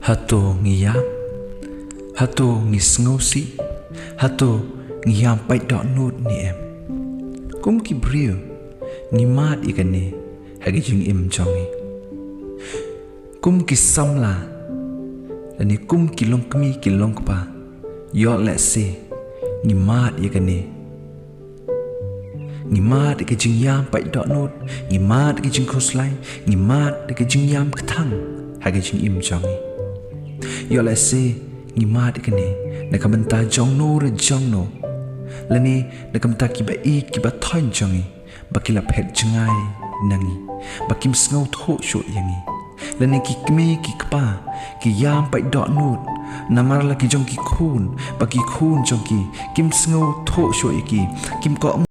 Hato ngiyap, hato ngisngausi, hato ngiyam pai dot nut ni em. Kum ki brio, ni mat ikane, hagi jing im jongi. Kum ki samla, lani kum ki long kmi ki long kpa, yot let se, ni mat ikane. Ni mat ke jing yam pai dot nut, ni mat ke jing koslai, ni mat ke jing yam ketang, hagi jing im jongi. Yo la se ni mat kene na kamenta jong no re jong no lani na kamenta ki ba I ki ba thon jongi bakila phet jangai nangi bakim sngo tho sho yangi lani ki kme ki kpa ki yam pai dot nut namar la ki jong ki khun baki khun jong ki kim sngo tho sho ki kim ko